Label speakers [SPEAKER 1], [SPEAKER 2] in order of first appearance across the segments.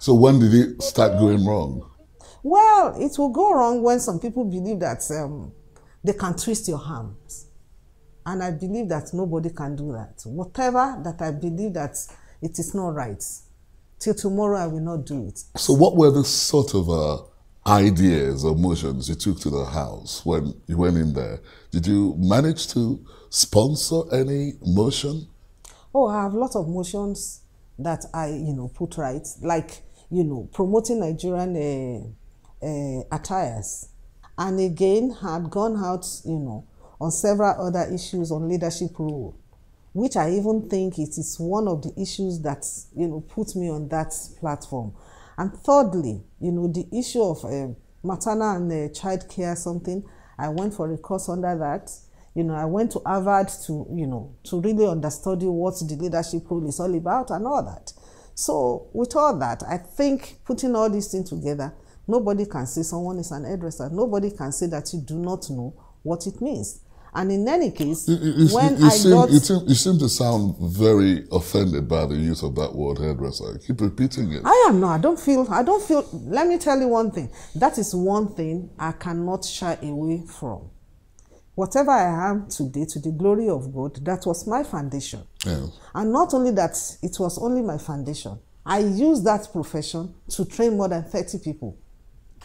[SPEAKER 1] So when did it start going wrong?
[SPEAKER 2] Well, it will go wrong when some people believe that they can twist your arms. And I believe that nobody can do that. Whatever that I believe that it is not right, till tomorrow I will not do it.
[SPEAKER 1] So what were the sort of ideas or motions you took to the house when you went in there? Did you manage to sponsor any motion?
[SPEAKER 2] Oh, I have lots of motions that I, put right, like, promoting Nigerian attires. And again, had gone out, on several other issues on leadership role, which I even think it is one of the issues that, put me on that platform. And thirdly, the issue of maternal and child care, something, I went for a course under that. I went to Harvard to, to really understudy what the leadership role is all about and all that. So with all that, I think putting all these things together, nobody can say someone is an hairdresser. Nobody can say that you do not know what it means. And in any case, you
[SPEAKER 1] seem to sound very offended by the use of that word hairdresser. I keep repeating it.
[SPEAKER 2] I am not. I don't feel, let me tell you one thing. That is one thing I cannot shy away from. Whatever I am today, to the glory of God, that was my foundation.
[SPEAKER 1] Yeah.
[SPEAKER 2] And not only that, it was only my foundation. I used that profession to train more than 30 people,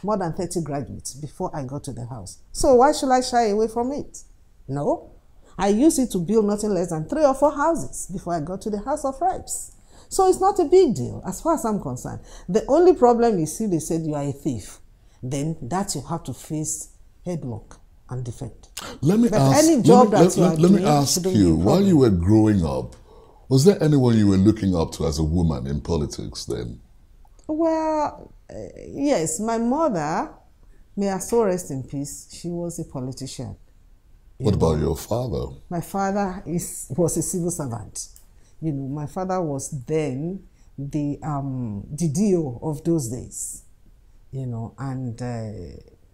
[SPEAKER 2] more than 30 graduates before I got to the house. So why should I shy away from it? No. I used it to build nothing less than 3 or 4 houses before I got to the House of Reps. So it's not a big deal as far as I'm concerned. The only problem is if they said you are a thief, then that you have to face headlong and defend.
[SPEAKER 1] Let me ask you, while you were growing up, was there anyone you were looking up to as a woman in politics then?
[SPEAKER 2] Well, yes, my mother, may her soul rest in peace, she was a politician.
[SPEAKER 1] What about your father?
[SPEAKER 2] My father was a civil servant. My father was then the DO of those days, and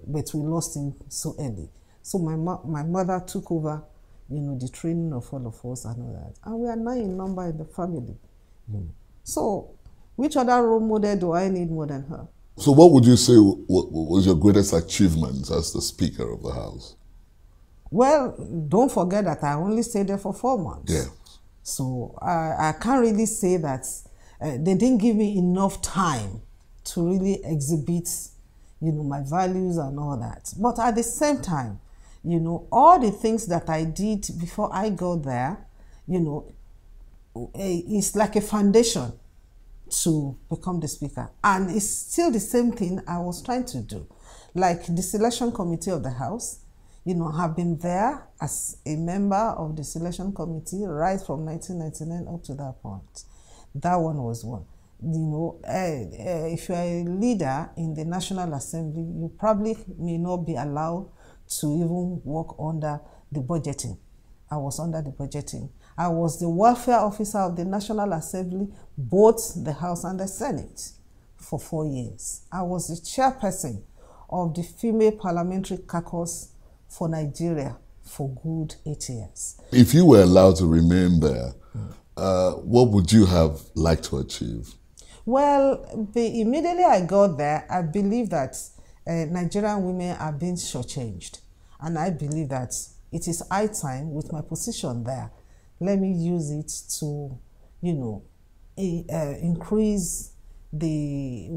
[SPEAKER 2] but we lost him so early. So my mother took over, the training of all of us and all that. And we are 9 in number in the family. So which other role model do I need more than her?
[SPEAKER 1] So what would you say was your greatest achievement as the Speaker of the House?
[SPEAKER 2] Well, don't forget that I only stayed there for 4 months.
[SPEAKER 1] Yeah.
[SPEAKER 2] So I can't really say that they didn't give me enough time to really exhibit, my values and all that. But at the same time, all the things that I did before I got there, it's like a foundation to become the Speaker. And it's still the same thing I was trying to do. Like the selection committee of the House, have been there as a member of the selection committee right from 1999 up to that point. That one was one. If you're a leader in the National Assembly, you probably may not be allowed to even work under the budgeting. I was under the budgeting. I was the welfare officer of the National Assembly, both the House and the Senate, for 4 years. I was the chairperson of the Female Parliamentary Caucus for Nigeria for good 8 years.
[SPEAKER 1] If you were allowed to remain there, what would you have liked to achieve?
[SPEAKER 2] Well, immediately I got there, I believe that Nigerian women are being shortchanged. And I believe that it is high time, with my position there, let me use it to, increase the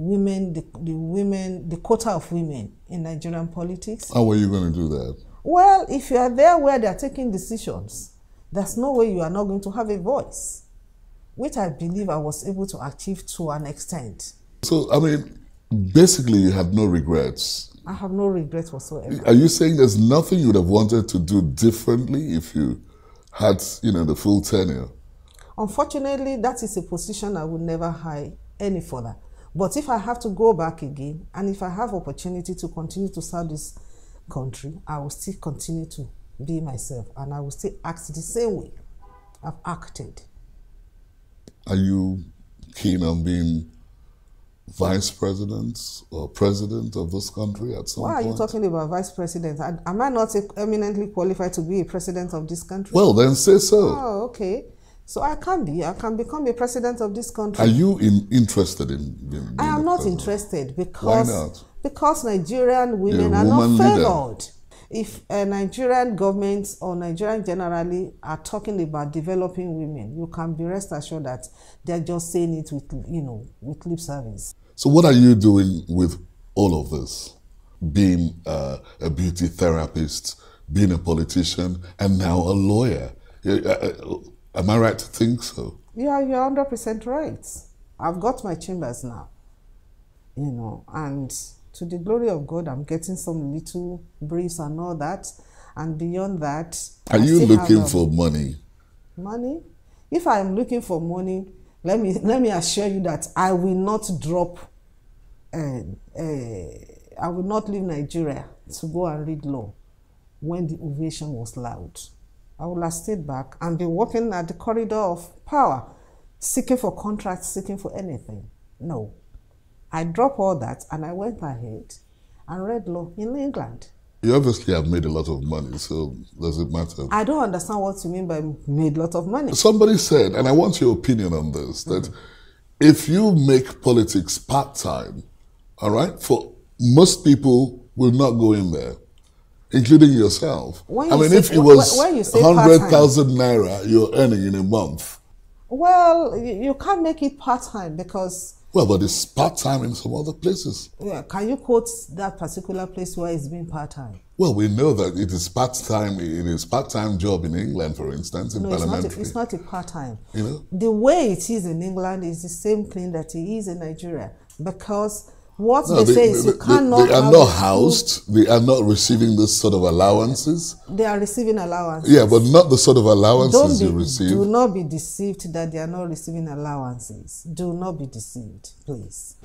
[SPEAKER 2] quota of women in Nigerian politics.
[SPEAKER 1] How are you going to do that?
[SPEAKER 2] Well, if you are there where they are taking decisions, there's no way you are not going to have a voice, which I believe I was able to achieve to an extent.
[SPEAKER 1] So, basically you had no regrets.
[SPEAKER 2] I have no regrets whatsoever.
[SPEAKER 1] Are you saying there's nothing you would have wanted to do differently if you had, the full tenure?
[SPEAKER 2] Unfortunately, that is a position I would never hire any further. But if I have to go back again, and if I have opportunity to continue to serve this country, I will still continue to be myself, and I will still act the same way I've acted.
[SPEAKER 1] Are you keen on being vice president or president of this country at some point?
[SPEAKER 2] Why are you talking about vice president? Am I not eminently qualified to be a president of this country?
[SPEAKER 1] Well, then say so.
[SPEAKER 2] Oh, okay. So I can become a president of this country.
[SPEAKER 1] Are you interested in being
[SPEAKER 2] I am not interested because
[SPEAKER 1] why not?
[SPEAKER 2] Because Nigerian women are not favored. If a Nigerian government or Nigerian generally are talking about developing women, you can be rest assured that they're just saying it with, with lip service.
[SPEAKER 1] So what are you doing with all of this? Being a beauty therapist, being a politician, and now a lawyer. Am I right to think so?
[SPEAKER 2] Yeah, you're 100% right. I've got my chambers now, and to the glory of God, I'm getting some little briefs and all that. And beyond that...
[SPEAKER 1] Are you looking for money?
[SPEAKER 2] Money? If I am looking for money, let me assure you that I will not drop... I will not leave Nigeria to go and read law when the ovation was loud. I will have stayed back and be working at the corridor of power, seeking for contracts, seeking for anything. No. I dropped all that and I went ahead and read law in England.
[SPEAKER 1] You obviously have made a lot of money, so does it matter?
[SPEAKER 2] I don't understand what you mean by made a lot of money.
[SPEAKER 1] Somebody said, and I want your opinion on this, that if you make politics part-time, all right, for most people will not go in there, including yourself. If it was 100,000 naira you're earning in a month.
[SPEAKER 2] Well, you can't make it part-time because...
[SPEAKER 1] Well, but it's part-time in some other places.
[SPEAKER 2] Yeah, can you quote that particular place where it's been part-time?
[SPEAKER 1] Well, we know that it is part-time. It is part-time job in England, for instance, in parliamentary.
[SPEAKER 2] It's not a part-time. The way it is in England is the same thing that it is in Nigeria. Because they say is you cannot...
[SPEAKER 1] They are not housed. They are not receiving this sort of allowances.
[SPEAKER 2] They are receiving allowances.
[SPEAKER 1] Yeah, but not the sort of allowances you receive.
[SPEAKER 2] Do not be deceived that they are not receiving allowances. Do not be deceived, please.